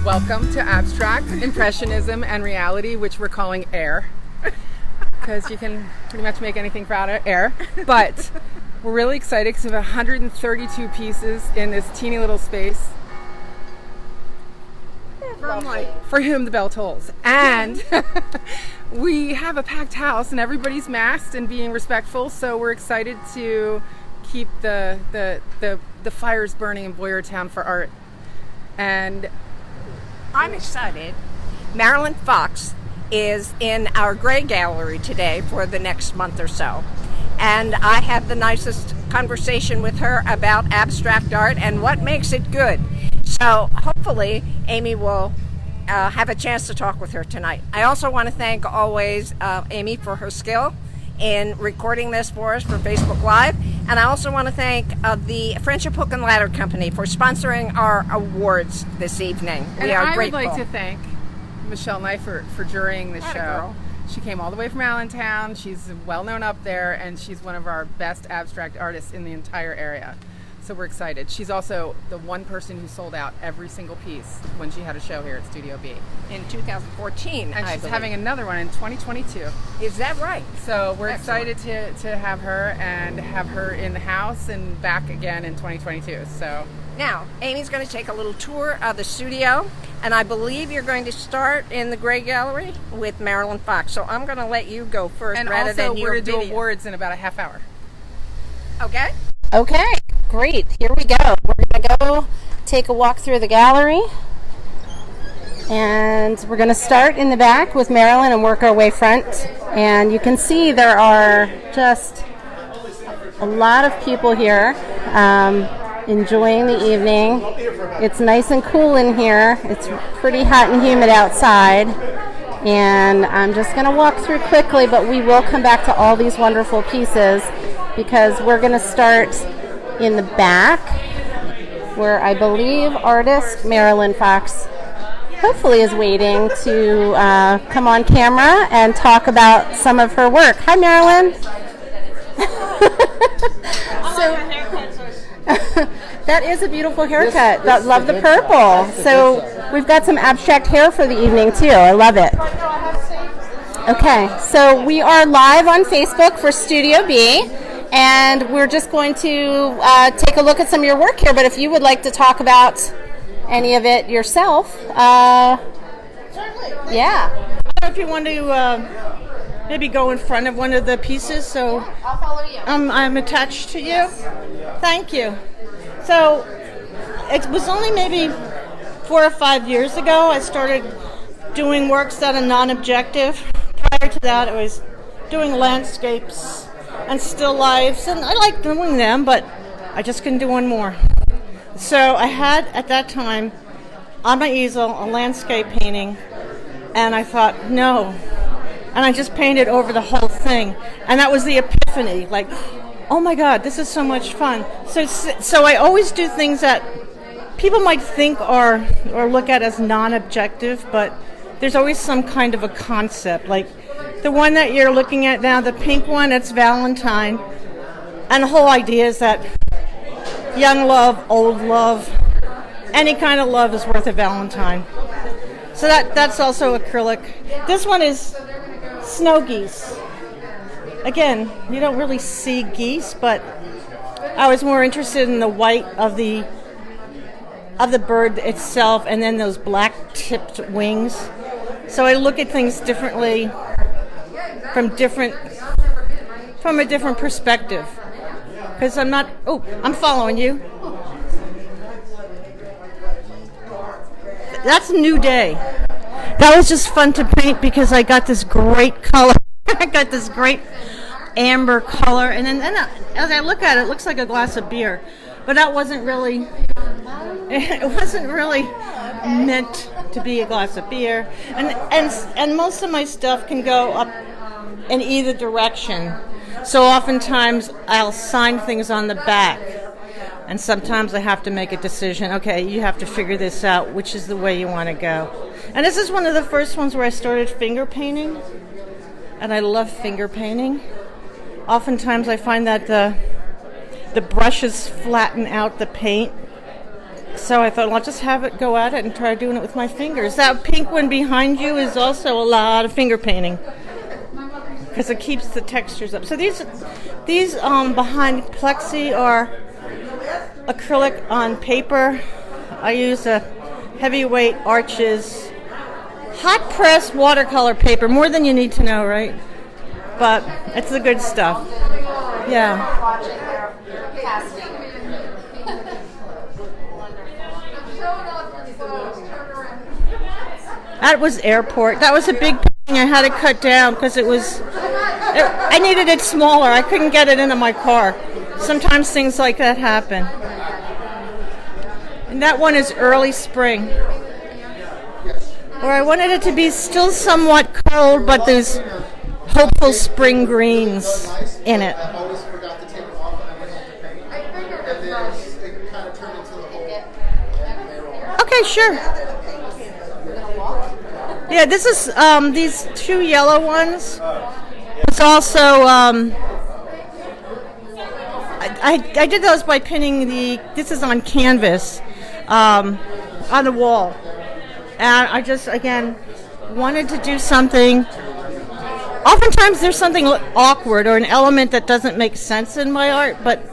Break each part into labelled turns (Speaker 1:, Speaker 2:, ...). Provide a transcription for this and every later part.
Speaker 1: Welcome to Abstract, Impressionism and Reality, which we're calling air, because you can pretty much make anything out of air. But we're really excited because we have 132 pieces in this teeny little space. For whom the bell tolls. And we have a packed house and everybody's masked and being respectful, so we're excited to keep the fires burning in Boyertown for art. And
Speaker 2: I'm excited. Marilyn Fox is in our Gray Gallery today for the next month or so. And I had the nicest conversation with her about abstract art and what makes it good. So hopefully Amy will have a chance to talk with her tonight. I also want to thank always Amy for her skill in recording this for us for Facebook Live. And I also want to thank the Friendship Hook and Ladder Company for sponsoring our awards this evening.
Speaker 1: We are grateful. I would like to thank Michelle Neifert for jurying the show.
Speaker 2: Girl.
Speaker 1: She came all the way from Allentown. She's well known up there, and she's one of our best abstract artists in the entire area. So we're excited. She's also the one person who sold out every single piece when she had a show here at Studio B.
Speaker 2: In 2014,
Speaker 1: and
Speaker 2: I
Speaker 1: she's
Speaker 2: believe.
Speaker 1: having another one in 2022.
Speaker 2: Is that right?
Speaker 1: So we're excited to have her and have her in the house and back again in 2022. So
Speaker 2: now, Amy's going to take a little tour of the studio, and I believe you're going to start in the Gray Gallery with Marilyn Fox. So I'm going to let you go first,
Speaker 1: and
Speaker 2: rather than your
Speaker 1: we're going to do
Speaker 2: video.
Speaker 1: awards in about a half hour.
Speaker 2: Okay?
Speaker 3: Okay, great. Here we go. We're going to go take a walk through the gallery. And we're going to start in the back with Marilyn and work our way front. And you can see there are just a lot of people here enjoying the evening. It's nice and cool in here. It's pretty hot and humid outside. And I'm just going to walk through quickly, but we will come back to all these wonderful pieces because we're going to start in the back where I believe artist Marilyn Fox hopefully is waiting to come on camera and talk about some of her work. Hi, Marilyn. That is a beautiful haircut. Love the purple. So we've got some abstract hair for the evening too. I love it. Okay, so we are live on Facebook for Studio B, and we're just going to take a look at some of your work here. But if you would like to talk about any of it yourself,
Speaker 4: certainly.
Speaker 3: Yeah.
Speaker 4: I don't know if you want to maybe go in front of one of the pieces. So
Speaker 3: I'll follow you.
Speaker 4: I'm attached to you. Thank you. So it was only maybe 4 or 5 years ago I started doing works that are non-objective. Prior to that, I was doing landscapes and still lifes, and I like doing them, but I just couldn't do one more. So I had, at that time, on my easel, a landscape painting, and I thought, no. And I just painted over the whole thing. And that was the epiphany, like, oh my God, this is so much fun. So I always do things that people might think or look at as non-objective, but there's always some kind of a concept. Like the one that you're looking at now, the pink one, it's Valentine. And the whole idea is that young love, old love, any kind of love is worth a Valentine. So that's also acrylic. This one is snow geese. Again, you don't really see geese, but I was more interested in the white of the bird itself and then those black tipped wings. So I look at things differently from a different perspective. Because I'm following you. That's a new day. That was just fun to paint because I got this great color. I got this great amber color, and then as I look at it, it looks like a glass of beer. But that wasn't really, it wasn't really meant to be a glass of beer. And most of my stuff can go up in either direction. So oftentimes I'll sign things on the back. And sometimes I have to make a decision. Okay, you have to figure this out, which is the way you want to go. And this is one of the first ones where I started finger painting. And I love finger painting. Oftentimes I find that the brushes flatten out the paint. So I thought, I'll just have it go at it and try doing it with my fingers. That pink one behind you is also a lot of finger painting because it keeps the textures up. So these behind plexi are acrylic on paper. I use a heavyweight Arches hot press watercolor paper, more than you need to know, right? But it's the good stuff. Yeah. That was airport. That was a big painting I had to cut down because I needed it smaller. I couldn't get it into my car. Sometimes things like that happen. And that one is early spring. Or I wanted it to be still somewhat cold, but there's hopeful spring greens in it. Okay, sure. Yeah, this is these two yellow ones. It's also I did those by pinning this is on canvas on the wall. And I just, again, wanted to do something. Oftentimes there's something awkward or an element that doesn't make sense in my art, but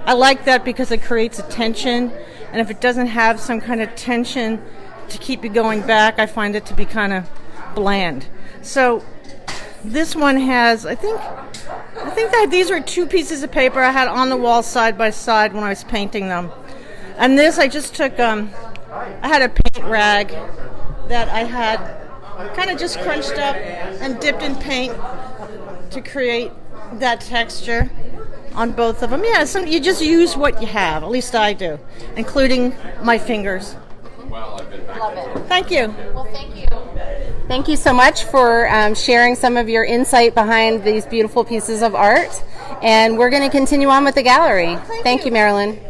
Speaker 4: I like that because it creates a tension. And if it doesn't have some kind of tension to keep you going back, I find it to be kind of bland. So this one has, I think that these were two pieces of paper I had on the wall side by side when I was painting them. And this I just took, I had a paint rag that I had kind of just crunched up and dipped in paint to create that texture on both of them. Yeah, you just use what you have, at least I do, including my fingers.
Speaker 3: Love it.
Speaker 4: Thank you.
Speaker 3: Well, thank you. Thank you so much for sharing some of your insight behind these beautiful pieces of art. And we're going to continue on with the gallery. Thank you, Marilyn.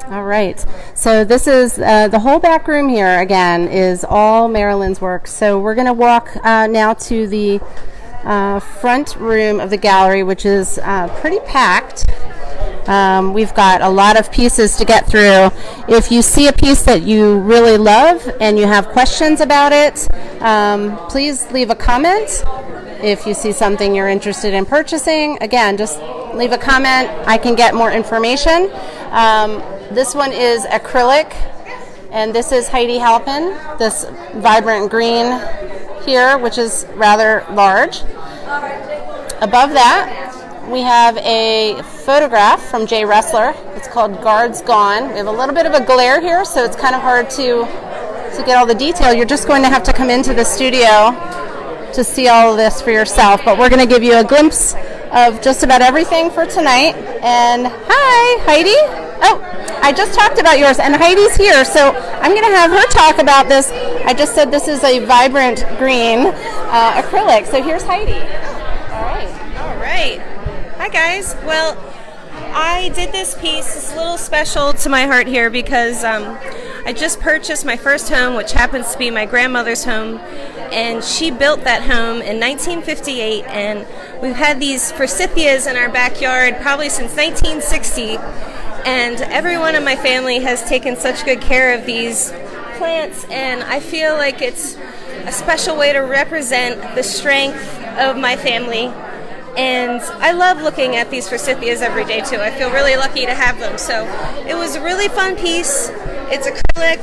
Speaker 3: All right, so this is the whole back room here, again, is all Marilyn's work. So we're going to walk now to the front room of the gallery, which is pretty packed. We've got a lot of pieces to get through. If you see a piece that you really love and you have questions about it, please leave a comment. If you see something you're interested in purchasing, again, just leave a comment. I can get more information. This one is acrylic, and this is Heidi Halpin, this vibrant green here, which is rather large. Above that, we have a photograph from Jay Ressler. It's called Guards Gone. We have a little bit of a glare here, so it's kind of hard to get all the detail. You're just going to have to come into the studio to see all of this for yourself, but we're going to give you a glimpse of just about everything for tonight. And hi, Heidi. Oh, I just talked about yours, and Heidi's here, so I'm going to have her talk about this. I just said this is a vibrant green acrylic, so here's Heidi.
Speaker 5: All right. Hi, guys. Well, I did this piece. It's a little special to my heart here because I just purchased my first home, which happens to be my grandmother's home, and she built that home in 1958, and we've had these forsythias in our backyard probably since 1960, and everyone in my family has taken such good care of these plants, and I feel like it's a special way to represent the strength of my family. And I love looking at these forsythias every day too. I feel really lucky to have them. So it was a really fun piece. It's acrylic.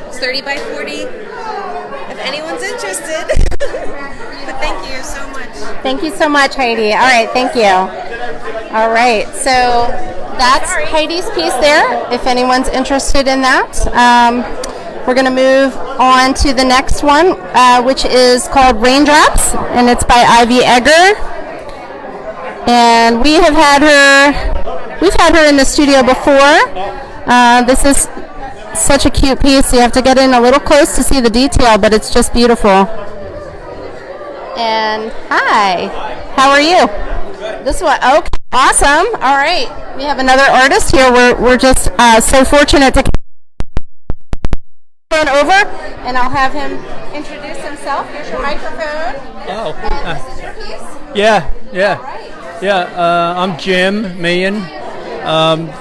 Speaker 5: It's 30 by 40. If anyone's interested. But thank you so much.
Speaker 3: Thank you so much, Heidi. All right, thank you. All right, so that's Heidi's piece there, if anyone's interested in that. We're going to move on to the next one, which is called Raindrops, and it's by Ivy Egger. And we've had her in the studio before. This is such a cute piece. You have to get in a little close to see the detail, but it's just beautiful. And hi, how are you? This one, okay, awesome. All right, we have another artist here. We're just so fortunate to on over, and I'll have him introduce himself. Here's your microphone.
Speaker 6: Oh.
Speaker 3: And this is your piece?
Speaker 6: Yeah.
Speaker 3: All right.
Speaker 6: Yeah, I'm Jim Meehan.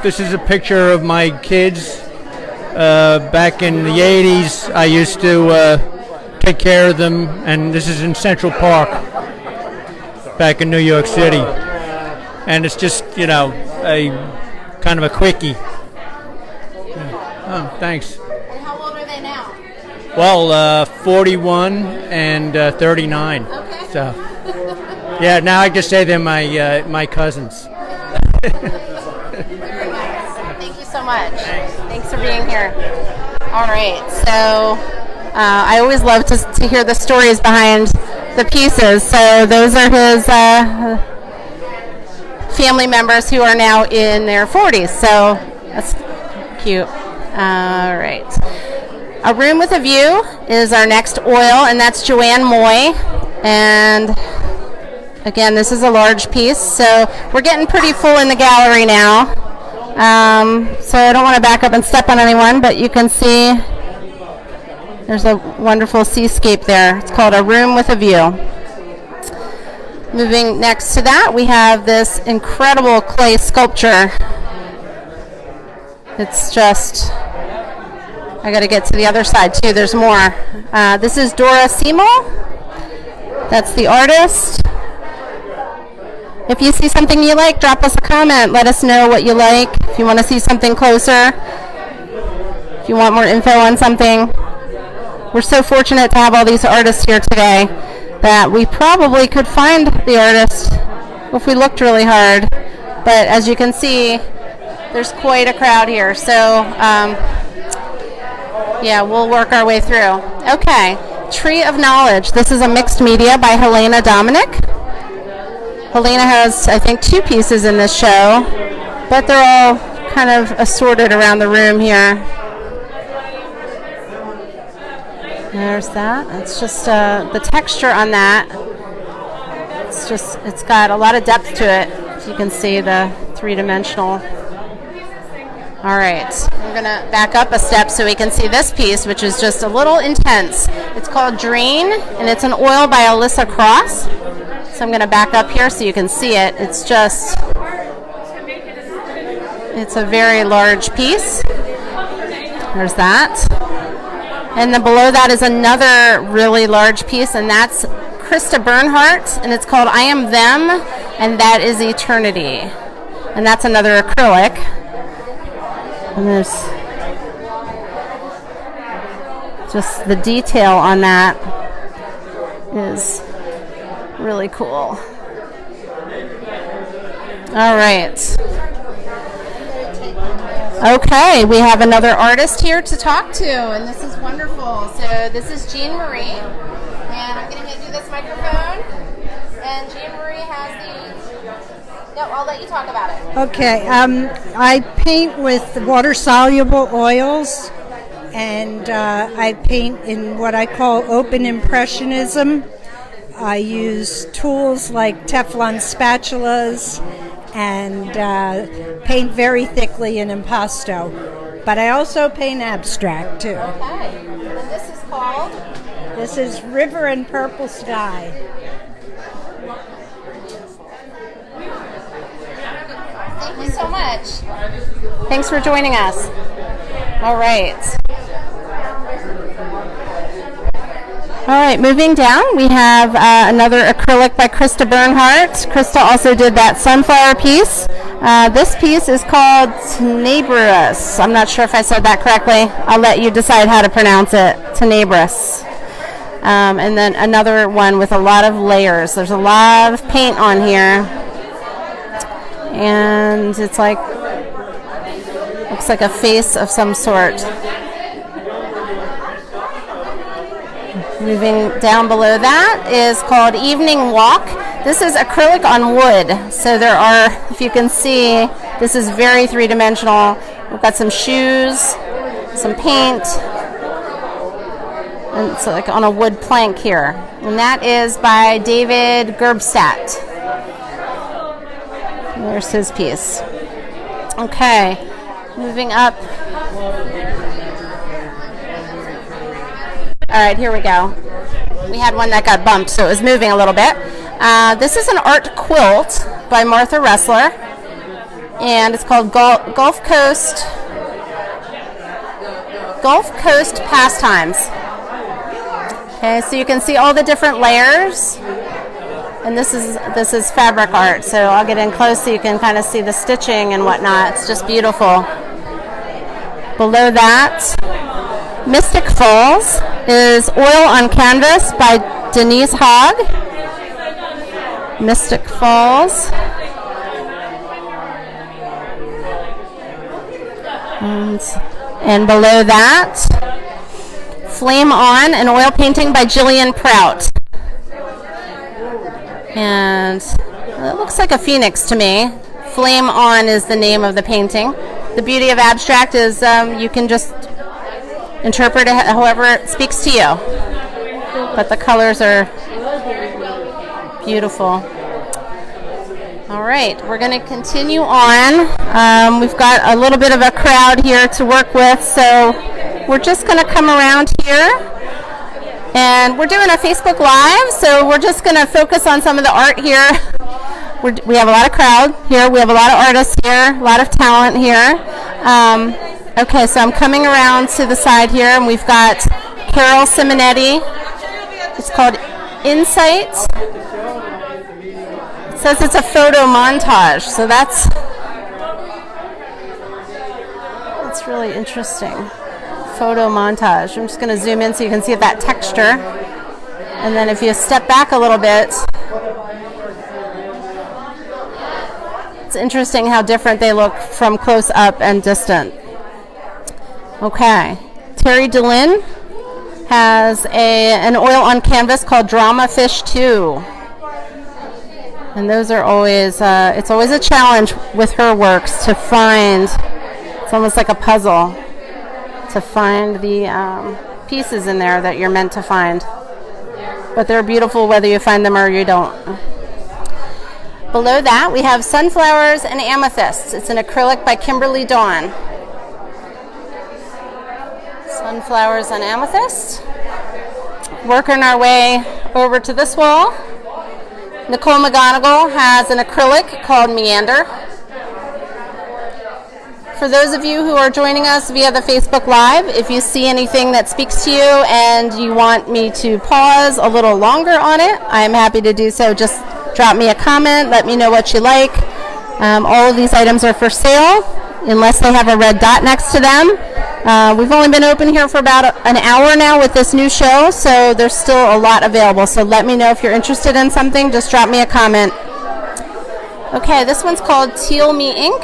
Speaker 6: This is a picture of my kids. Back in the 80s, I used to take care of them, and this is in Central Park, back in New York City. And it's just, a kind of a quickie. Oh, thanks.
Speaker 3: And how old are they now?
Speaker 6: Well, 41 and 39.
Speaker 3: Okay.
Speaker 6: So, yeah, now I can say they're my cousins.
Speaker 3: Very nice. Thank you so much. Thanks for being here. All right. So I always love to hear the stories behind the pieces. So those are his family members who are now in their 40s. So that's cute. All right. A Room with a View is our next oil, and that's Joanne Moy. And again, this is a large piece, so we're getting pretty full in the gallery now. So I don't want to back up and step on anyone, but you can see there's a wonderful seascape there. It's called A Room with a View. Moving next to that, we have this incredible clay sculpture. It's just, I got to get to the other side too. There's more. This is Dora Seymour. That's the artist. If you see something you like, drop us a comment. Let us know what you like. If you want to see something closer, if you want more info on something. We're so fortunate to have all these artists here today that we probably could find the artist if we looked really hard. But as you can see, there's quite a crowd here. So, yeah, we'll work our way through. Okay, Tree of Knowledge. This is a mixed media by Helena Dominic. Helena has, I think, 2 pieces in this show, but they're all kind of assorted around the room here. There's that. It's just the texture on that. It's got a lot of depth to it. If you can see the 3-dimensional. All right, we're gonna back up a step so we can see this piece, which is just a little intense. It's called Drain, and it's an oil by Alyssa Cross. So I'm gonna back up here so you can see it. It's a very large piece. There's that. And then below that is another really large piece, and that's Krista Bernhardt, and it's called I Am Them, and That Is Eternity. And that's another acrylic. And there's just the detail on that is really cool. All right. Okay, we have another artist here to talk to, and this is wonderful. So this is Jean Marie, and I'm going to hand you this microphone. And Jean Marie has the... No, I'll let you talk about it.
Speaker 7: Okay, I paint with water-soluble oils, and I paint in what I call open Impressionism. I use tools like Teflon spatulas and paint very thickly in impasto. But I also paint abstract, too.
Speaker 3: Okay, and this is called?
Speaker 7: This is River and Purple Sky.
Speaker 3: Thank you so much. Thanks for joining us. All right. All right, moving down, we have another acrylic by Krista Bernhardt. Krista also did that sunflower piece. This piece is called Tenebrous. I'm not sure if I said that correctly. I'll let you decide how to pronounce it. Tenebrous. And then another one with a lot of layers. There's a lot of paint on here. And it's like, looks like a face of some sort. Moving down below that is called Evening Walk. This is acrylic on wood. So there are, if you can see, this is very 3-dimensional. We've got some shoes, some paint, and it's like on a wood plank here. And that is by David Gerbstadt. There's his piece. Okay, moving up. All right, here we go. We had one that got bumped, so it was moving a little bit. This is an art quilt by Martha Ressler. and it's called Gulf Coast Pastimes. Okay, so you can see all the different layers, and this is fabric art. So I'll get in close so you can kind of see the stitching and whatnot. It's just beautiful. Below that, Mystic Falls is Oil on Canvas by Denise Hogg. Mystic Falls. And below that, Flame On, an oil painting by Jillian Prout. And it looks like a phoenix to me. Flame On is the name of the painting. The beauty of abstract is you can just interpret it however it speaks to you. But the colors are beautiful. All right, we're going to continue on. We've got a little bit of a crowd here to work with, so we're just going to come around here. And we're doing a Facebook Live, so we're just going to focus on some of the art here. We have a lot of crowd here. We have a lot of artists here, a lot of talent here. Okay, so I'm coming around to the side here, and we've got Carol Simonetti. It's called Insight. It says it's a photo montage, so that's really interesting. Photo montage. I'm just going to zoom in so you can see that texture. And then if you step back a little bit, it's interesting how different they look from close up and distant. Okay. Terry DeLynn has an oil on canvas called Drama Fish 2. And those are always, it's always a challenge with her works to find, it's almost like a puzzle, to find the pieces in there that you're meant to find. But they're beautiful whether you find them or you don't. Below that, we have Sunflowers and Amethysts. It's an acrylic by Kimberly Dawn. Sunflowers and Amethyst. Working our way over to this wall. Nicole McGonigal has an acrylic called Meander. For those of you who are joining us via the Facebook Live, if you see anything that speaks to you and you want me to pause a little longer on it, I'm happy to do so. Just drop me a comment, let me know what you like. All of these items are for sale unless they have a red dot next to them. We've only been open here for about an hour now with this new show, so there's still a lot available. So let me know if you're interested in something. Just drop me a comment. Okay, this one's called Teal Me Ink.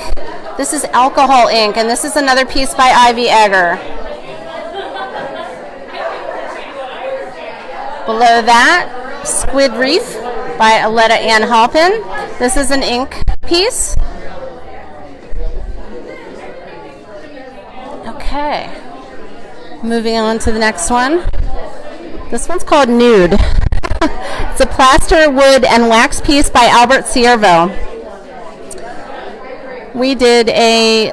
Speaker 3: This is alcohol ink, and this is another piece by Ivy Egger. Below that, Squid Reef by Aletta Ann Halpin. This is an ink piece. Okay, moving on to the next one. This one's called Nude. It's a plaster, wood, and wax piece by Albert Ciervo. We did an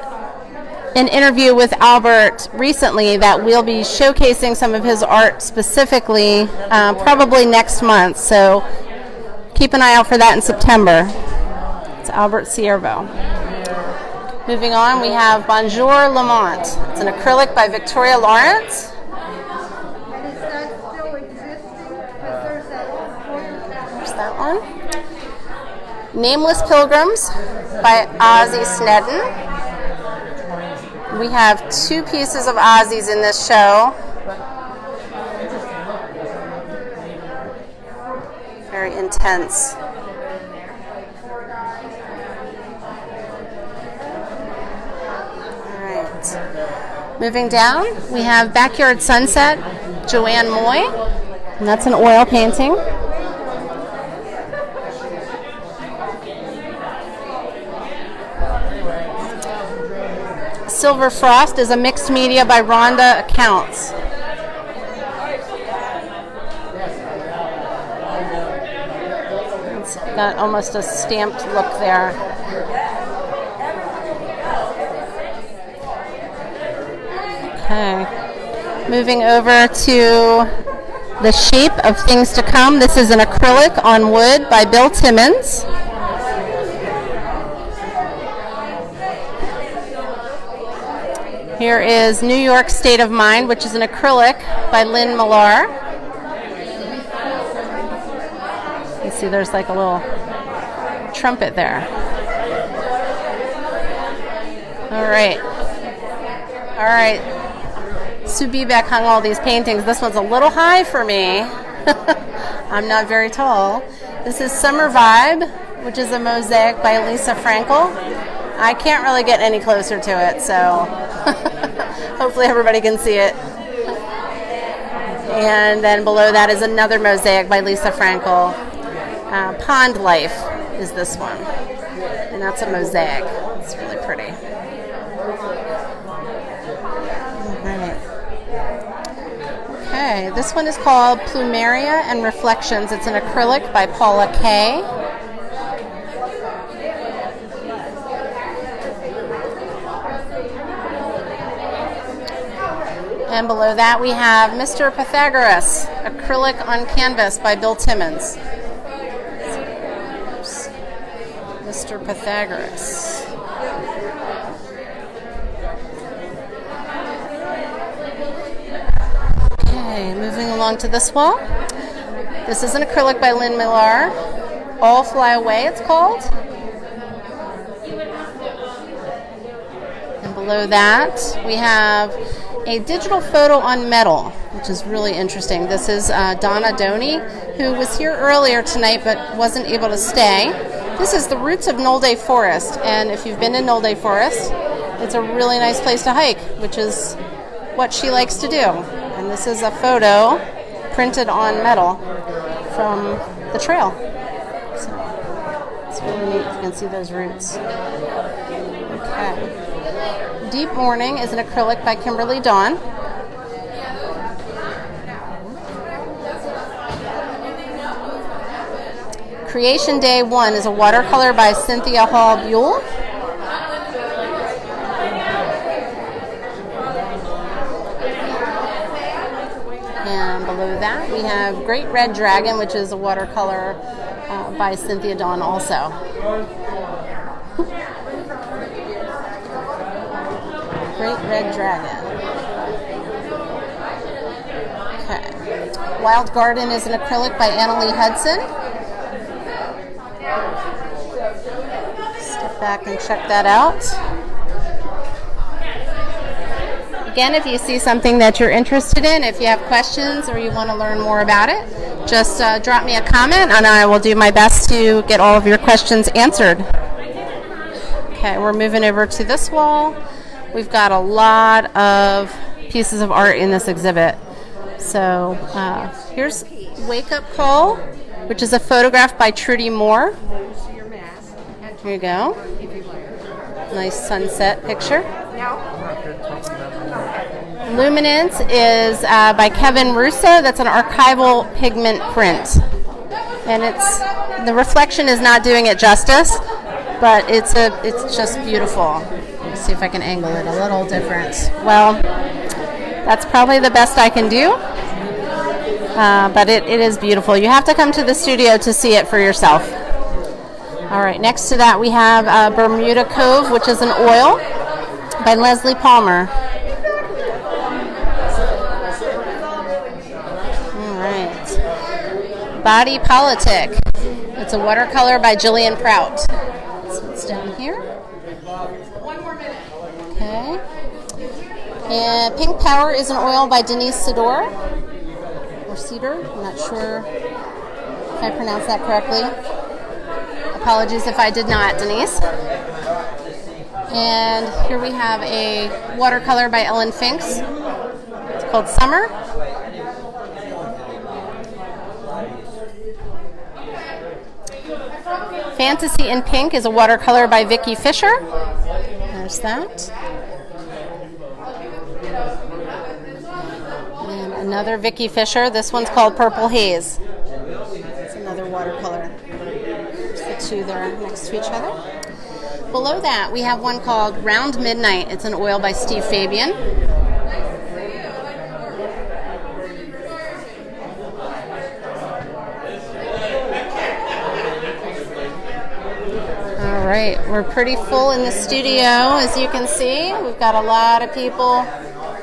Speaker 3: interview with Albert recently that we'll be showcasing some of his art specifically probably next month, so keep an eye out for that in September. It's Albert Ciervo. Moving on, we have Bonjour Lamont. It's an acrylic by Victoria Lawrence. There's that one. Nameless Pilgrims by Ozzy Snedden. We have two pieces of Ozzy's in this show. Very intense. Moving down, we have Backyard Sunset, Joanne Moy, and that's an oil painting. Silver Frost is a mixed media by Rhonda Accounts. It's got almost a stamped look there. Okay, moving over to The Shape of Things to Come. This is an acrylic on wood by Bill Timmons. Here is New York State of Mind, which is an acrylic by Lynn Millar. You see there's like a little trumpet there. All right. Sue Bebeck hung all these paintings. This one's a little high for me. I'm not very tall. This is Summer Vibe, which is a mosaic by Lisa Frankel. I can't really get any closer to it, so hopefully everybody can see it. And then below that is another mosaic by Lisa Frankel. Pond Life is this one, and that's a mosaic. It's really pretty. Okay, this one is called Plumeria and Reflections. It's an acrylic by Paula Kay. And below that we have Mr. Pythagoras, acrylic on canvas by Bill Timmons. Mr. Pythagoras. Okay, moving along to this wall. This is an acrylic by Lynn Millar. All Fly Away, it's called. And below that, we have a digital photo on metal, which is really interesting. This is Donna Doney, who was here earlier tonight but wasn't able to stay. This is the roots of Nolde Forest, and if you've been in Nolde Forest, it's a really nice place to hike, which is what she likes to do. And this is a photo printed on metal from the trail. So it's really neat if you can see those roots. Okay. Deep Morning is an acrylic by Kimberly Dawn. Creation Day 1 is a watercolor by Cynthia Hall Buell. And below that we have Great Red Dragon, which is a watercolor by Cynthia Dawn also. Great Red Dragon. Okay. Wild Garden is an acrylic by Annalee Hudson. Step back and check that out. Again, if you see something that you're interested in, if you have questions or you want to learn more about it, just drop me a comment and I will do my best to get all of your questions answered. Okay, we're moving over to this wall. We've got a lot of pieces of art in this exhibit. So here's Wake Up Call, which is a photograph by Trudy Moore. Here you go. Nice sunset picture. Luminance is by Kevin Russo. That's an archival pigment print. And the reflection is not doing it justice, but it's just beautiful. Let's see if I can angle it a little different. Well, that's probably the best I can do, but it is beautiful. You have to come to the studio to see it for yourself. All right, next to that we have Bermuda Cove, which is an oil by Leslie Palmer. All right. Body Politic. It's a watercolor by Jillian Prout. So it's down here. Okay. And Pink Power is an oil by Denise Sidor. Or Cedar. I'm not sure if I pronounced that correctly. Apologies if I did not, Denise. And here we have a watercolor by Ellen Finks. It's called Summer. Fantasy in Pink is a watercolor by Vicki Fisher. There's that. And another Vicki Fisher. This one's called Purple Haze. It's another watercolor. There's the two there next to each other. Below that, we have one called Round Midnight. It's an oil by Steve Fabian. All right, we're pretty full in the studio, as you can see. We've got a lot of people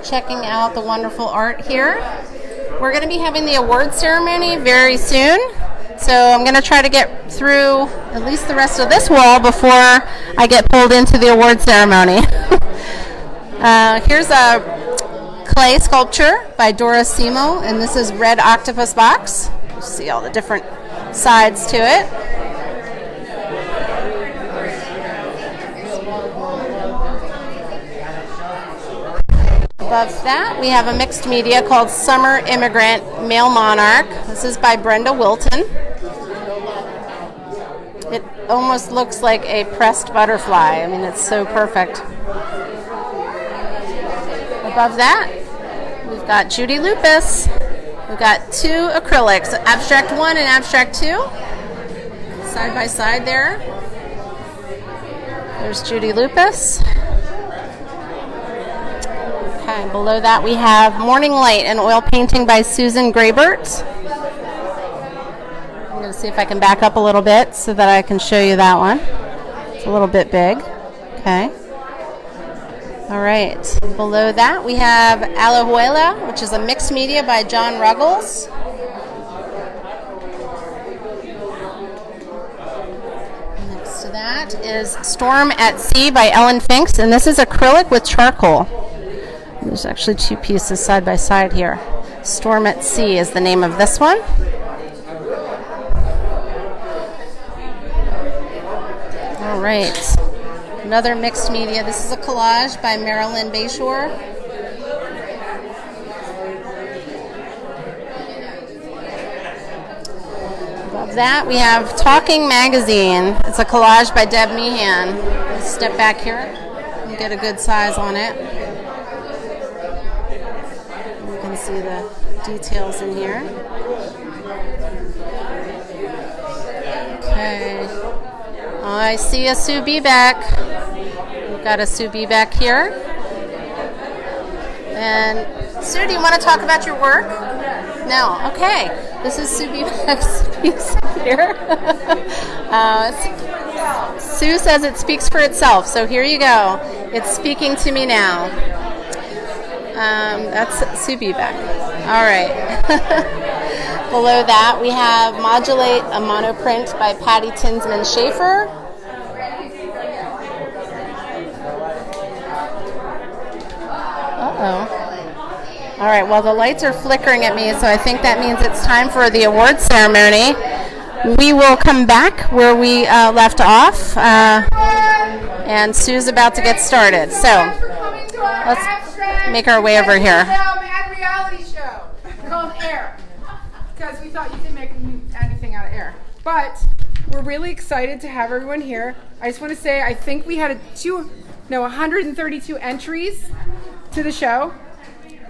Speaker 3: checking out the wonderful art here. We're going to be having the award ceremony very soon, so I'm going to try to get through at least the rest of this wall before I get pulled into the award ceremony. Here's a clay sculpture by Dora Simo, and this is Red Octopus Box. You see all the different sides to it. Above that, we have a mixed media called Summer Immigrant Male Monarch. This is by Brenda Wilton. It almost looks like a pressed butterfly. I mean, it's so perfect. Above that, we've got Judy Lupus. We've got two acrylics, Abstract 1 and Abstract 2, side by side there. There's Judy Lupus. Okay, below that we have Morning Light, an oil painting by Susan Graybert. I'm going to see if I can back up a little bit so that I can show you that one. It's a little bit big. Okay. All right. Below that we have Alajuela, which is a mixed media by John Ruggles. Next to that is Storm at Sea by Ellen Finks, and this is acrylic with charcoal. There's actually two pieces side by side here. Storm at Sea is the name of this one. All right. Another mixed media. This is a collage by Marilyn Bayshore. Above that, we have Talking Magazine. It's a collage by Deb Meehan. Let's step back here and get a good size on it. You can see the details in here. Okay. I see a Sue B back. We've got a Sue B back here. And Sue, do you want to talk about your work? No. Okay. This is Sue B back's piece here. Sue says it speaks for itself, so here you go. It's speaking to me now. That's Sue B back. All right. Below that, we have Modulate, a monoprint by Patty Tinsman Schaefer. Uh-oh. All right, well, the lights are flickering at me, so I think that means it's time for the award ceremony. We will come back where we left off, and Sue's about to get started. So let's make our way over here.
Speaker 1: Reality show called Air, because we thought you could make anything out of air. But we're really excited to have everyone here. I just want to say I think we had 132 entries to the show,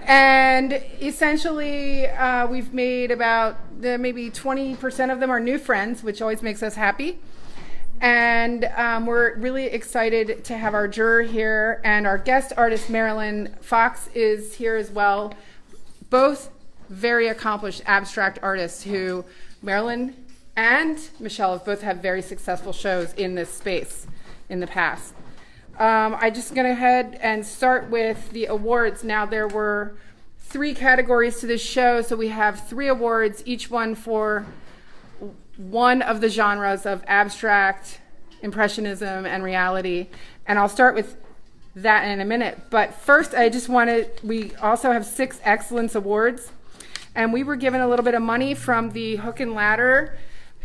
Speaker 1: and essentially we've made about maybe 20% of them are new friends, which always makes us happy. And we're really excited to have our juror here, and our guest artist Marilyn Fox is here as well. Both very accomplished abstract artists who Marilyn and Michelle have both had very successful shows in this space in the past. I'm just going to go ahead and start with the awards. Now, there were 3 categories to this show, so we have 3 awards, each one for one of the genres of abstract, impressionism, and reality. And I'll start with that in a minute. But first, we also have 6 Excellence Awards. And we were given a little bit of money from the Hook and Ladder,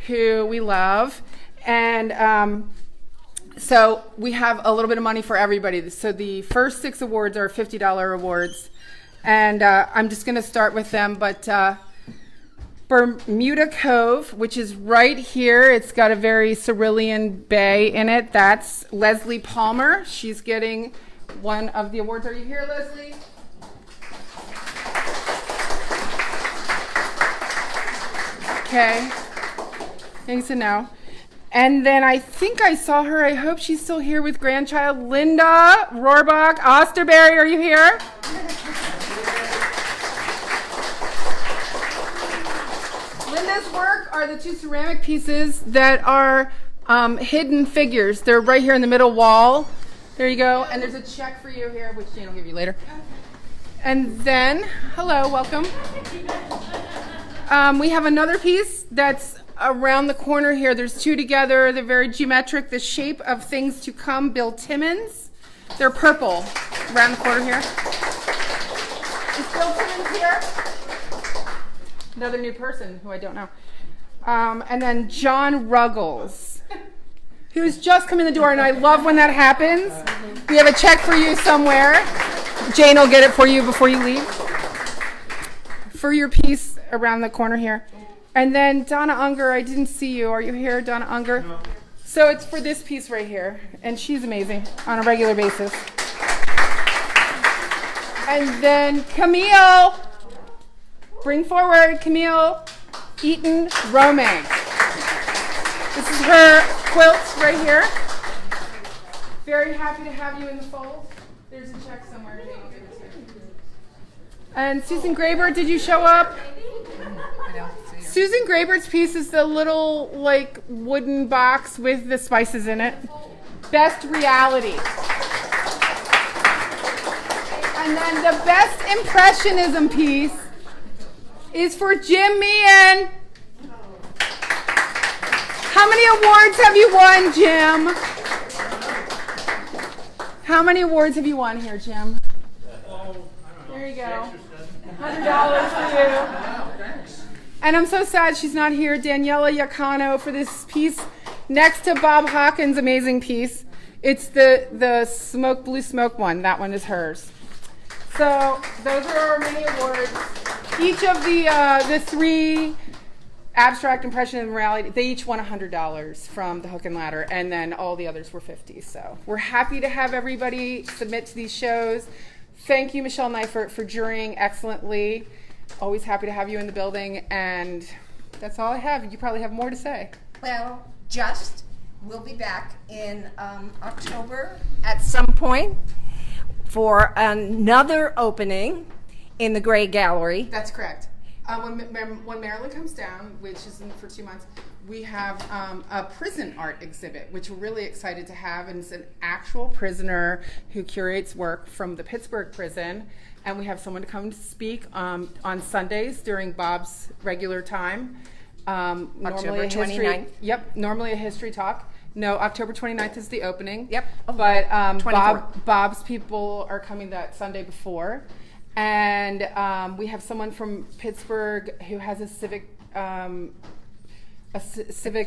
Speaker 1: who we love. And so we have a little bit of money for everybody. So the first 6 awards are $50 awards. And I'm just going to start with them. But Bermuda Cove, which is right here, it's got a very cerulean bay in it. That's Leslie Palmer. She's getting one of the awards. Are you here, Leslie? Okay. Thanks to know. And then I think I saw her. I hope she's still here with grandchild Linda Rohrbach Osterberry. Are you here? Linda's work are the 2 ceramic pieces that are hidden figures. They're right here in the middle wall. There you go. And there's a check for you here, which Jane will give you later. And then, hello, welcome. We have another piece that's around the corner here. There's two together. They're very geometric. The shape of things to come, Bill Timmons. They're purple around the corner here. Is Bill Timmons here? Another new person who I don't know. And then John Ruggles, who's just come in the door, and I love when that happens. We have a check for you somewhere. Jane will get it for you before you leave. For your piece around the corner here. And then Donna Unger, I didn't see you. Are you here, Donna Unger? No. So it's for this piece right here. And she's amazing on a regular basis. And then Camille. Bring forward Camille Eaton Romang. This is her quilt right here. Very happy to have you in the fold. There's a check somewhere. Jane will give it to you. And Susan Graber, did you show up? Susan Graber's piece is the little like wooden box with the spices in it. Best reality. And then the best impressionism piece is for Jim Meehan. How many awards have you won, Jim? How many awards have you won here, Jim? There you go. $100 for you. And I'm so sad she's not here, Daniela Iacano, for this piece next to Bob Hawkins' amazing piece. It's the blue smoke one. That one is hers. So those are our many awards. Each of the three abstract, impressionism, and reality, they each won $100 from the Hook and Ladder, and then all the others were $50. So we're happy to have everybody submit to these shows. Thank you, Michelle Neifert, for jurying excellently. Always happy to have you in the building, and that's all I have. You probably have more to say.
Speaker 2: Well, we'll be back in October at some point for another opening in the Gray Gallery.
Speaker 1: That's correct. When Marilyn comes down, which is for 2 months, we have a prison art exhibit, which we're really excited to have. And it's an actual prisoner who curates work from the Pittsburgh prison. And we have someone to come to speak on Sundays during Bob's regular time.
Speaker 2: October 29th.
Speaker 1: Yep, normally a history talk. No, October 29th is the opening.
Speaker 2: Yep.
Speaker 1: But Bob's people are coming that Sunday before. And we have someone from Pittsburgh who has a civic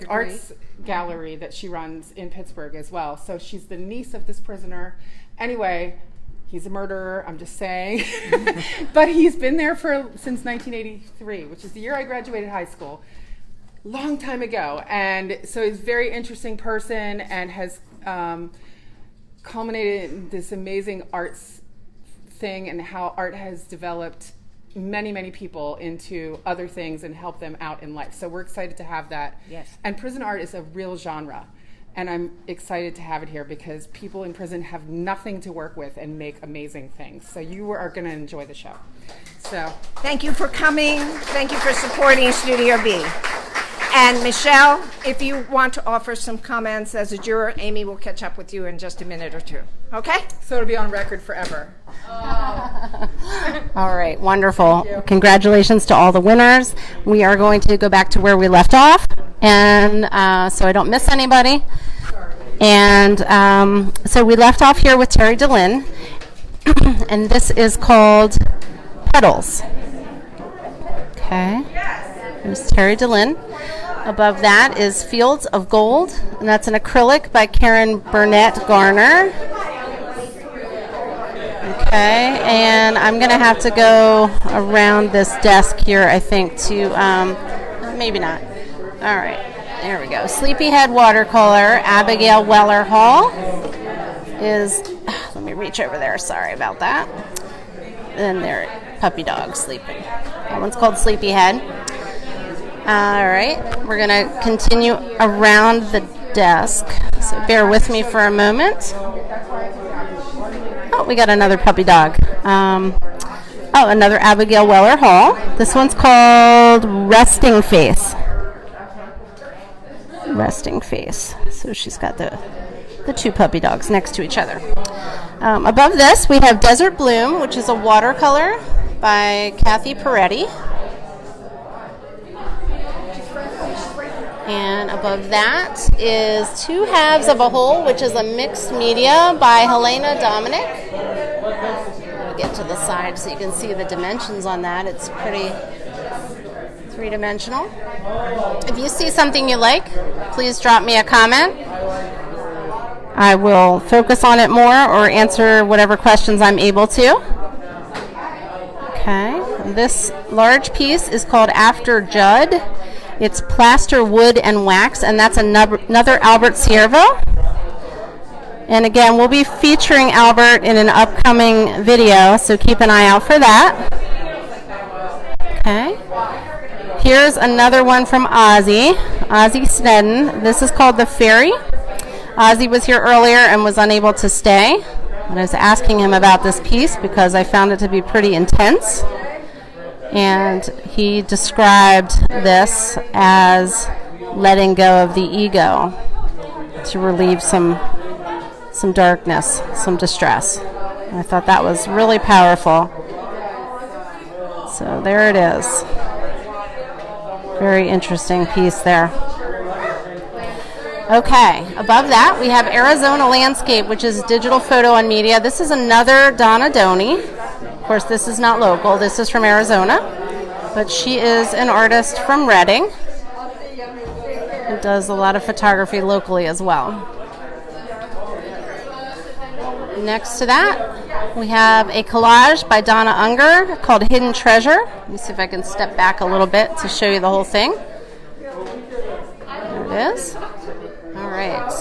Speaker 1: arts gallery that she runs in Pittsburgh as well. So she's the niece of this prisoner. Anyway, he's a murderer, I'm just saying. But he's been there since 1983, which is the year I graduated high school. Long time ago. And so he's a very interesting person and has culminated in this amazing arts thing and how art has developed many people into other things and helped them out in life. So we're excited to have that.
Speaker 2: Yes.
Speaker 1: And prison art is a real genre. And I'm excited to have it here because people in prison have nothing to work with and make amazing things. So you are going to enjoy the show. So
Speaker 2: thank you for coming. Thank you for supporting Studio B. And Michelle, if you want to offer some comments as a juror, Amy will catch up with you in just a minute or two. Okay?
Speaker 1: So it'll be on record forever.
Speaker 3: All right, wonderful. Congratulations to all the winners. We are going to go back to where we left off, and so I don't miss anybody. And so we left off here with Terry DeLynn, and this is called Petals. Okay, there's Terry DeLynn. Above that is Fields of Gold, and that's an acrylic by Karen Burnett Garner. Okay, and I'm going to have to go around this desk here, I think, to, maybe not. All right, there we go. Sleepyhead Watercolor, Abigail Weller Hall is, let me reach over there, sorry about that. And there, puppy dog sleeping. That one's called Sleepyhead. All right, we're going to continue around the desk, so bear with me for a moment. Oh, we got another puppy dog. Another Abigail Weller Hall. This one's called Resting Face. resting face. So she's got the two puppy dogs next to each other. Above this, we have Desert Bloom, which is a watercolor by Kathy Peretti. And above that is Two Halves of a Whole, which is a mixed media by Helena Dominic. I'll get to the side so you can see the dimensions on that. It's pretty three-dimensional. If you see something you like, please drop me a comment. I will focus on it more or answer whatever questions I'm able to. Okay, this large piece is called After Judd. It's plaster, wood, and wax, and that's another Albert Ciervo. And again, we'll be featuring Albert in an upcoming video, so keep an eye out for that. Okay. Here's another one from Ozzy Snedden. This is called The Fairy. Ozzy was here earlier and was unable to stay. And I was asking him about this piece because I found it to be pretty intense. And he described this as letting go of the ego to relieve some darkness, some distress. And I thought that was really powerful. So there it is. Very interesting piece there. Okay, above that we have Arizona Landscape, which is digital photo and media. This is another Donna Doney. Of course, this is not local. This is from Arizona, but she is an artist from Redding who does a lot of photography locally as well. Next to that, we have a collage by Donna Unger called Hidden Treasure. Let me see if I can step back a little bit to show you the whole thing. There it is. All right.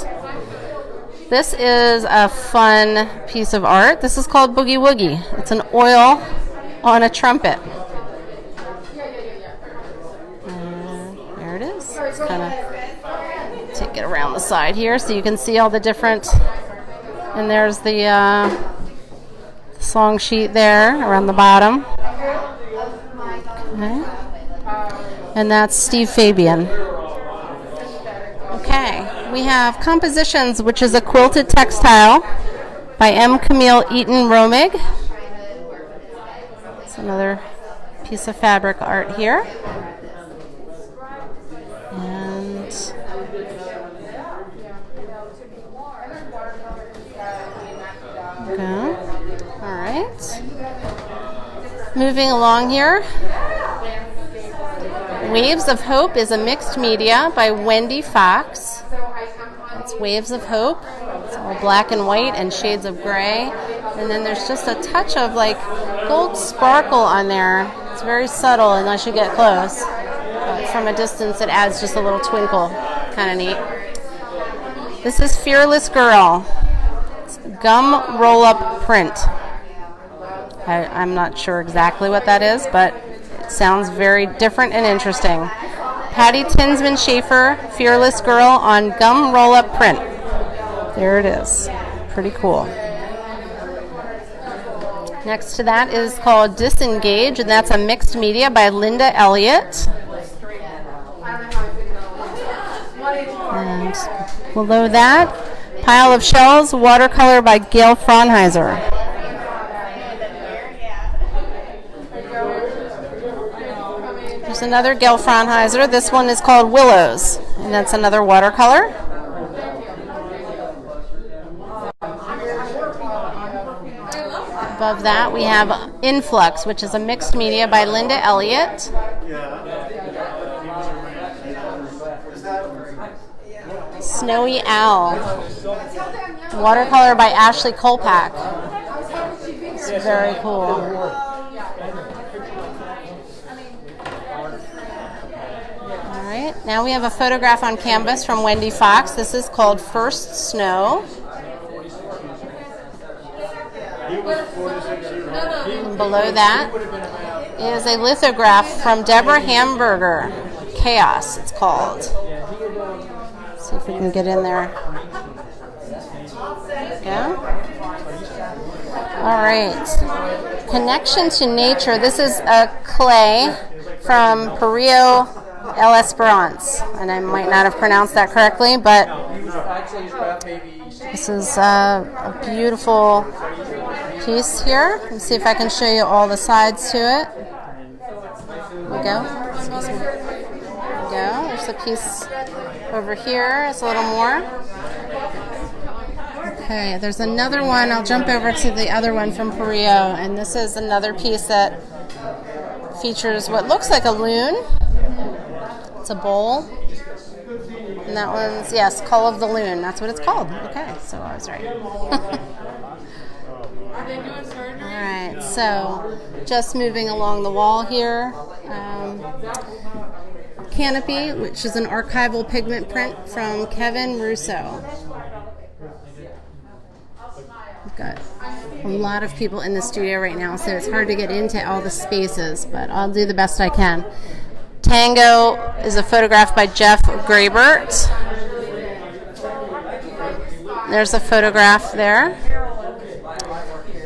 Speaker 3: This is a fun piece of art. This is called Boogie Woogie. It's an oil on a trumpet. There it is. Let's kind of take it around the side here so you can see all the different. And there's the song sheet there around the bottom. Okay. And that's Steve Fabian. Okay. We have Compositions, which is a quilted textile by M. Camille Eaton Romig. It's another piece of fabric art here. And okay. All right. Moving along here. Waves of Hope is a mixed media by Wendy Fox. It's Waves of Hope. It's all black and white and shades of gray. And then there's just a touch of like gold sparkle on there. It's very subtle unless you get close. But from a distance it adds just a little twinkle. Kind of neat. This is Fearless Girl. It's gum roll-up print. I'm not sure exactly what that is, but it sounds very different and interesting. Patty Tinsman Schaefer, Fearless Girl on gum roll-up print. There it is. Pretty cool. Next to that is called Disengage, and that's a mixed media by Linda Elliott. And below that, Pile of Shells, watercolor by Gail Fraunheiser. There's another Gail Fraunheiser. This one is called Willows, and that's another watercolor. Above that, we have Influx, which is a mixed media by Linda Elliott. Snowy Owl, watercolor by Ashley Kolpak. It's very cool. Now we have a photograph on canvas from Wendy Fox. This is called First Snow. And below that is a lithograph from Deborah Hamburger. Chaos, it's called. Let's see if we can get in there. There we go. All right. Connection to Nature. This is a clay from Perillo El Esperance, and I might not have pronounced that correctly, but this is a beautiful piece here. Let's see if I can show you all the sides to it. There we go. Excuse me. There we go. There's a piece over here. It's a little more. Okay, there's another one. I'll jump over to the other one from Perillo, and this is another piece that features what looks like a loon. It's a bowl. And that one's, yes, Call of the Loon. That's what it's called. Okay, so I was right. All right, so just moving along the wall here. Canopy, which is an archival pigment print from Kevin Russo. We've got a lot of people in the studio right now, so it's hard to get into all the spaces, but I'll do the best I can. Tango is a photograph by Jeff Grabert. There's a photograph there.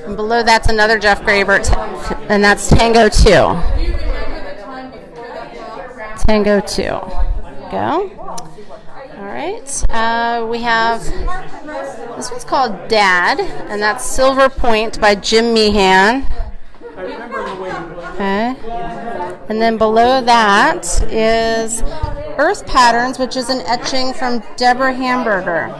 Speaker 3: And below that's another Jeff Grabert, and that's Tango 2. Tango 2. Go. All right. We have, this one's called Dad, and that's Silver Point by Jim Meehan. Okay. And then below that is Earth Patterns, which is an etching from Deborah Hamburger.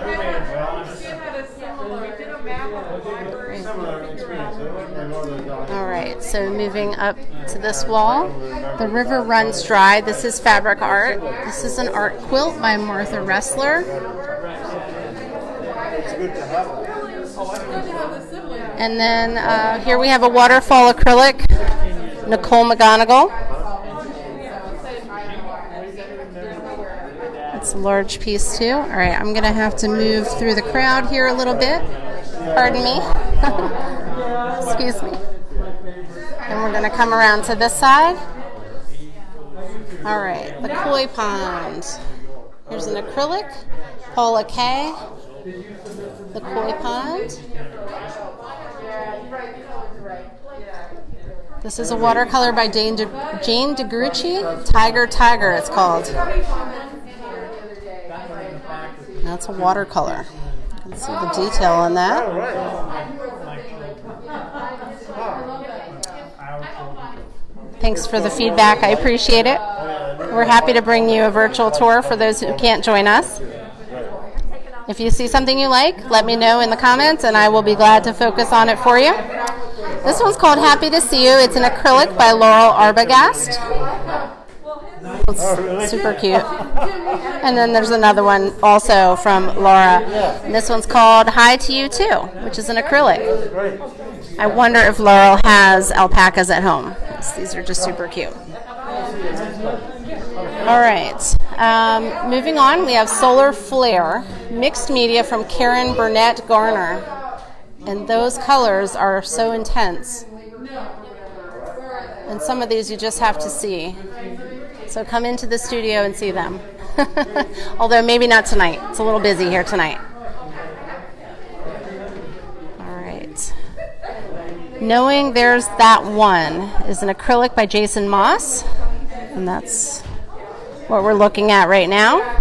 Speaker 3: All right, so moving up to this wall, The River Runs Dry. This is fabric art. This is an art quilt by Martha Ressler. And then here we have a waterfall acrylic, Nicole McGonigal. It's a large piece too. All right, I'm going to have to move through the crowd here a little bit. Pardon me. Excuse me. And we're going to come around to this side. All right, the Koi Pond. Here's an acrylic, Paula Kay. The Koi Pond. This is a watercolor by Jane DeGrucci. Tiger, it's called. That's a watercolor. You can see the detail on that. Thanks for the feedback. I appreciate it. We're happy to bring you a virtual tour for those who can't join us. If you see something you like, let me know in the comments, and I will be glad to focus on it for you. This one's called Happy to See You. It's an acrylic by Laurel Arbogast. It's super cute. And then there's another one also from Laura. And this one's called Hi to You Too, which is an acrylic. I wonder if Laurel has alpacas at home. These are just super cute. All right. Moving on, we have Solar Flare, mixed media from Karen Burnett Garner. And those colors are so intense. And some of these you just have to see. So come into the studio and see them. Although maybe not tonight. It's a little busy here tonight. All right. Knowing There's That One is an acrylic by Jason Moss. And that's what we're looking at right now.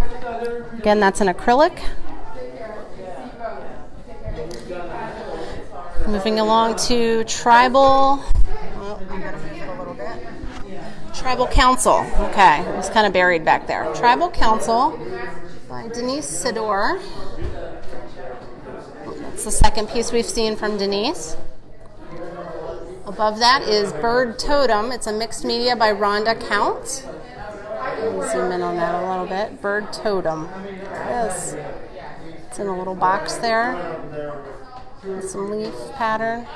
Speaker 3: Again, that's an acrylic. Moving along to Tribal. Oh, I gotta move it a little bit. Tribal Council. Okay, it was kind of buried back there. Tribal Council by Denise Sidor. That's the second piece we've seen from Denise. Above that is Bird Totem. It's a mixed media by Rhonda Count. I'll zoom in on that a little bit. Bird Totem. There it is. It's in a little box there. With some leaf pattern.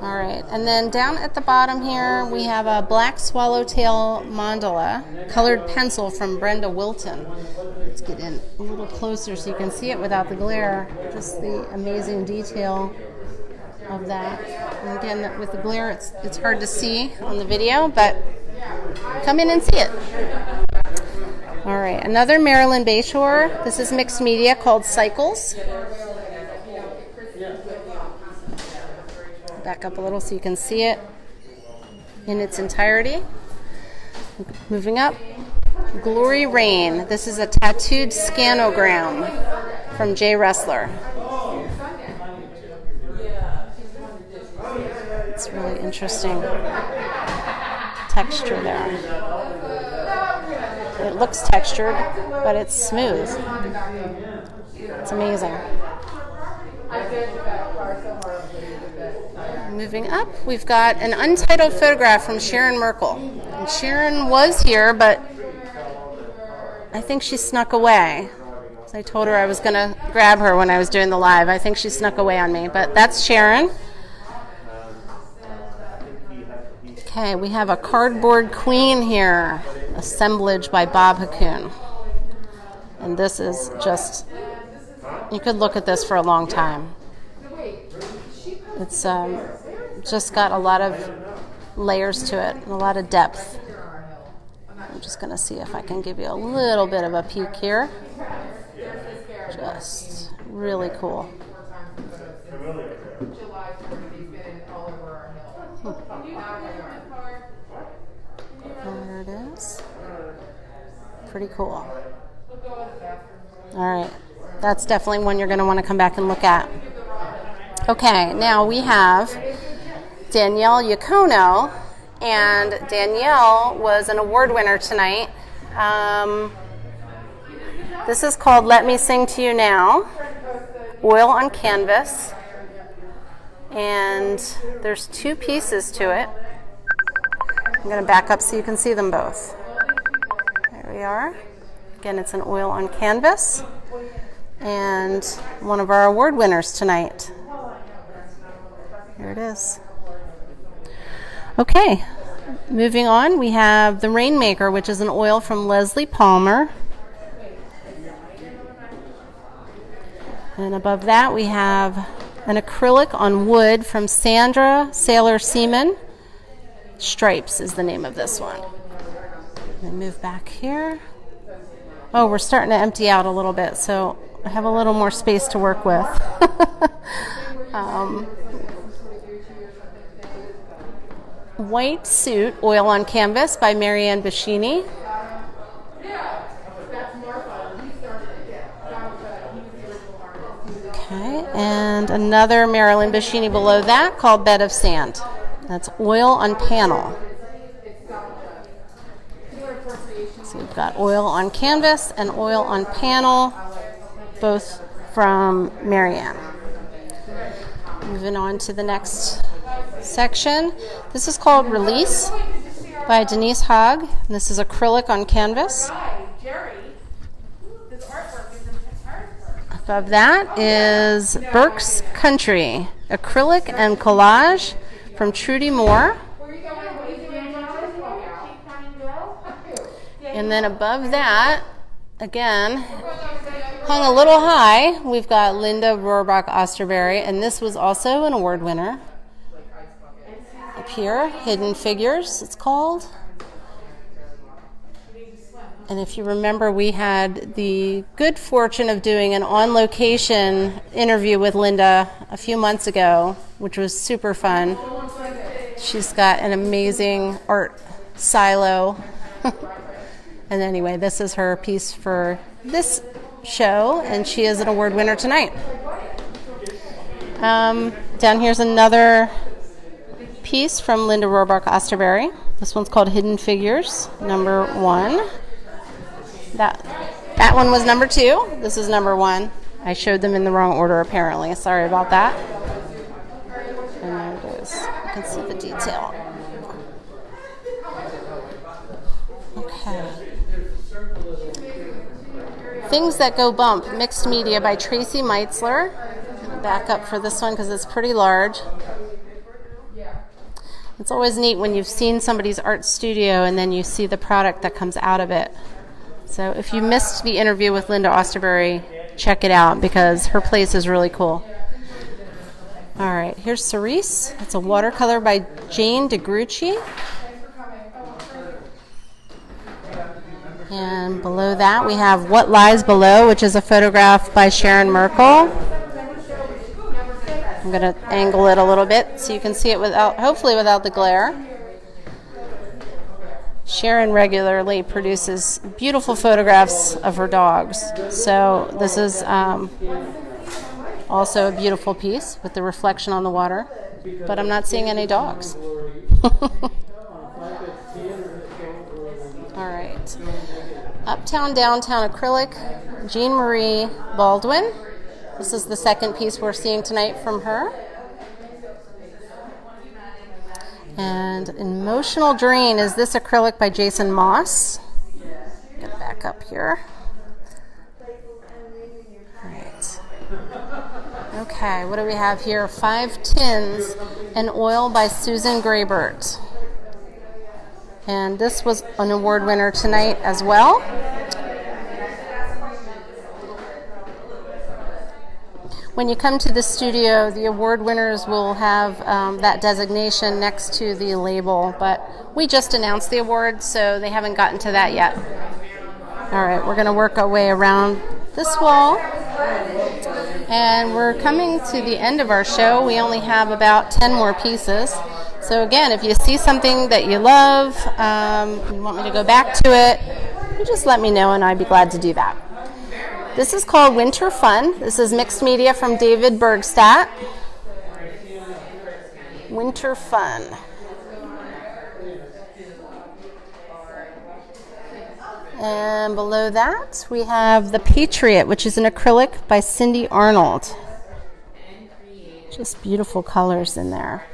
Speaker 3: All right, and then down at the bottom here we have a black swallowtail mandala, colored pencil from Brenda Wilton. Let's get in a little closer so you can see it without the glare. Just the amazing detail of that. And again, with the glare, it's hard to see on the video, but come in and see it. All right, another Marilyn Bayshore. This is mixed media called Cycles. Back up a little so you can see it in its entirety. Moving up, Glory Rain. This is a tattooed scanogram from Jay Ressler. It's really interesting texture there. It looks textured, but it's smooth. It's amazing. Moving up, we've got an untitled photograph from Sharon Merkel. And Sharon was here, but I think she snuck away. So I told her I was going to grab her when I was doing the live. I think she snuck away on me, but that's Sharon. Okay, we have a cardboard queen here, assemblage by Bob Hakoon. And this is just, you could look at this for a long time. It's just got a lot of layers to it, and a lot of depth. I'm just going to see if I can give you a little bit of a peek here. Just really cool. There it is. Pretty cool. All right. That's definitely one you're going to want to come back and look at. Okay, now we have Danielle Iacono, and Danielle was an award winner tonight. This is called Let Me Sing to You Now, oil on canvas, and there's two pieces to it. I'm going to back up so you can see them both. There we are. Again, it's an oil on canvas, and one of our award winners tonight. Here it is. Okay, moving on, we have the Rainmaker, which is an oil from Leslie Palmer. And above that, we have an acrylic on wood from Sandra Sailor Seaman. Stripes is the name of this one. Let me move back here. Oh, we're starting to empty out a little bit, so I have a little more space to work with. White Suit, oil on canvas by Marianne Bashini. Okay, and another Marilyn Bashini below that called Bed of Sand. That's oil on panel. So we've got oil on canvas and oil on panel, both from Marianne. Moving on to the next section. This is called Release by Denise Hogg. And this is acrylic on canvas. Above that is Burke's Country, acrylic and collage from Trudy Moore. And then above that, again, hung a little high, we've got Linda Rohrbach Osterberry, and this was also an award winner. Up here, Hidden Figures, it's called. And if you remember, we had the good fortune of doing an on-location interview with Linda a few months ago, which was super fun. She's got an amazing art silo. And anyway, this is her piece for this show, and she is an award winner tonight. Down here's another piece from Linda Rohrbach Osterberry. This one's called Hidden Figures, number 1. That one was number 2. This is number 1. I showed them in the wrong order, apparently. Sorry about that. And there it is. You can see the detail. Okay. Things That Go Bump, Mixed Media by Tracy Meitzler. Back up for this one because it's pretty large. It's always neat when you've seen somebody's art studio and then you see the product that comes out of it. So if you missed the interview with Linda Osterberry, check it out because her place is really cool. All right, here's Cerise. It's a watercolor by Jane DeGrucci. And below that we have What Lies Below, which is a photograph by Sharon Merkel. I'm going to angle it a little bit so you can see it without, hopefully without the glare. Sharon regularly produces beautiful photographs of her dogs. So this is also a beautiful piece with the reflection on the water, but I'm not seeing any dogs. All right. Uptown, Downtown acrylic, Jean Marie Baldwin. This is the second piece we're seeing tonight from her. And Emotional Drain is this acrylic by Jason Moss. Get back up here. All right. Okay, what do we have here? 5 Tins and Oil by Susan Graybert. And this was an award winner tonight as well. When you come to the studio, the award winners will have that designation next to the label, but we just announced the award, so they haven't gotten to that yet. All right, we're going to work our way around this wall, and we're coming to the end of our show. We only have about 10 more pieces. So again, if you see something that you love, you want me to go back to it, you just let me know and I'd be glad to do that. This is called Winter Fun. This is mixed media from David Bergstadt. Winter Fun. And below that, we have The Patriot, which is an acrylic by Cindy Arnold. Just beautiful colors in there.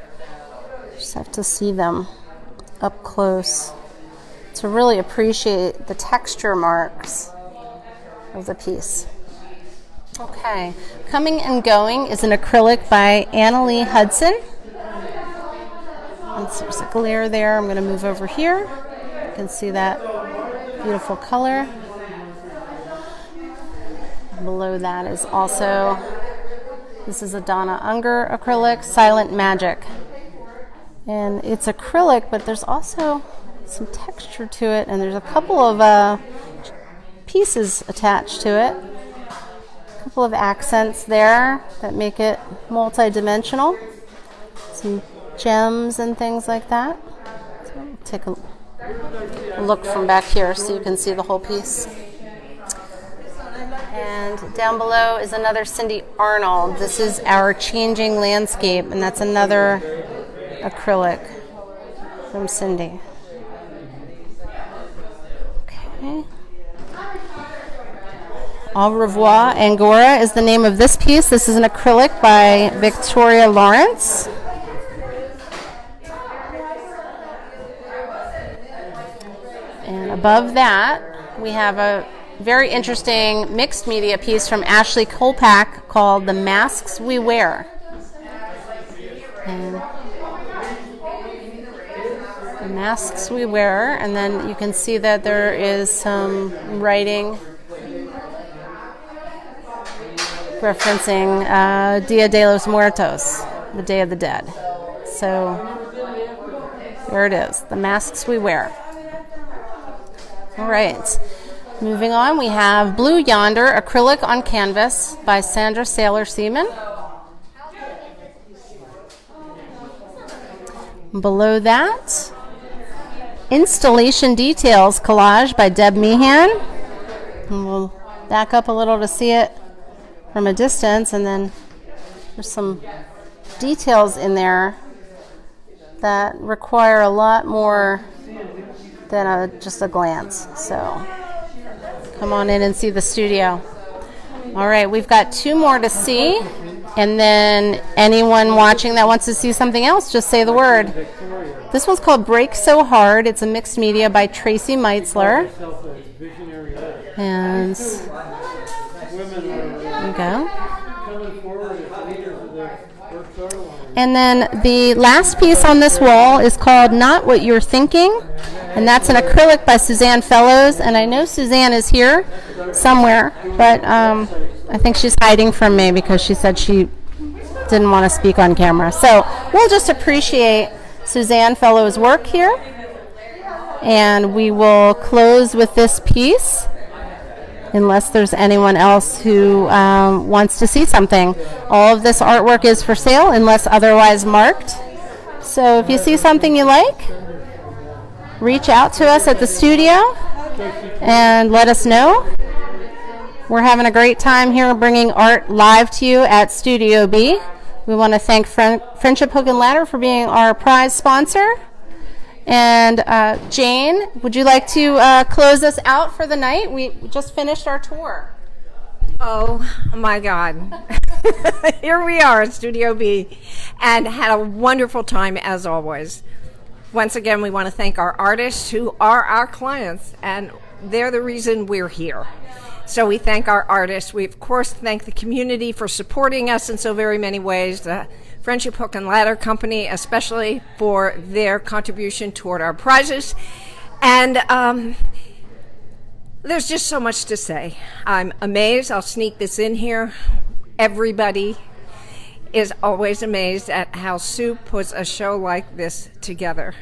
Speaker 3: Just have to see them up close to really appreciate the texture marks of the piece. Okay, Coming and Going is an acrylic by Annalee Hudson. And so there's a glare there. I'm going to move over here. You can see that beautiful color. Below that is also, this is a Donna Unger acrylic, Silent Magic. And it's acrylic, but there's also some texture to it, and there's a couple of pieces attached to it. A couple of accents there that make it multi-dimensional. Some gems and things like that. So I'll take a look from back here so you can see the whole piece. And down below is another Cindy Arnold. This is Our Changing Landscape, and that's another acrylic from Cindy. Okay. Au Revoir Angora is the name of this piece. This is an acrylic by Victoria Lawrence. And above that, we have a very interesting mixed media piece from Ashley Kolpak called The Masks We Wear. And the masks we wear, and then you can see that there is some writing referencing Dia de los Muertos, the Day of the Dead. So there it is, The Masks We Wear. All right, moving on, we have Blue Yonder, acrylic on canvas by Sandra Saylor Seaman. Below that, Installation Details collage by Deb Meehan. And we'll back up a little to see it from a distance, and then there's some details in there that require a lot more than just a glance. So come on in and see the studio. All right, we've got 2 more to see, and then anyone watching that wants to see something else, just say the word. This one's called Break So Hard. It's a mixed media by Tracy Meitzler. And there you go. And then the last piece on this wall is called Not What You're Thinking, and that's an acrylic by Suzanne Fellows. And I know Suzanne is here somewhere, but I think she's hiding from me because she said she didn't want to speak on camera. So we'll just appreciate Suzanne Fellows' work here, and we will close with this piece unless there's anyone else who wants to see something. All of this artwork is for sale unless otherwise marked. So if you see something you like, reach out to us at the studio and let us know. We're having a great time here bringing art live to you at Studio B. We want to thank Friendship Hook and Ladder for being our prize sponsor. And Jane, would you like to close us out for the night? We just finished our tour.
Speaker 2: Oh my God. Here we are at Studio B and had a wonderful time as always. Once again, we want to thank our artists who are our clients, and they're the reason we're here. So we thank our artists. We, of course, thank the community for supporting us in so very many ways. The Friendship Hook and Ladder Company, especially for their contribution toward our prizes. And there's just so much to say. I'm amazed. I'll sneak this in here. Everybody is always amazed at how Sue puts a show like this together.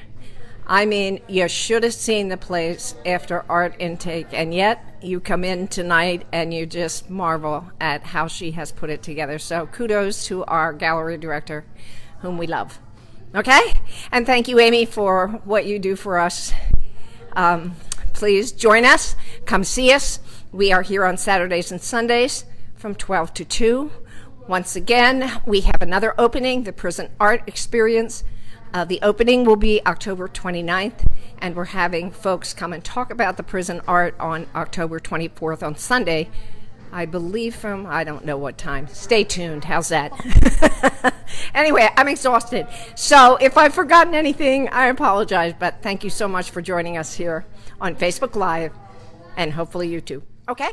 Speaker 2: I mean, you should have seen the place after art intake, and yet you come in tonight and you just marvel at how she has put it together. So kudos to our gallery director, whom we love. Okay? And thank you, Amy, for what you do for us. Please join us. Come see us. We are here on Saturdays and Sundays from 12 to 2. Once again, we have another opening, the Prison Art Experience. The opening will be October 29th, and we're having folks come and talk about the prison art on October 24th on Sunday, I believe from, I don't know what time. Stay tuned. How's that? Anyway, I'm exhausted. So if I've forgotten anything, I apologize, but thank you so much for joining us here on Facebook Live and hopefully YouTube. Okay?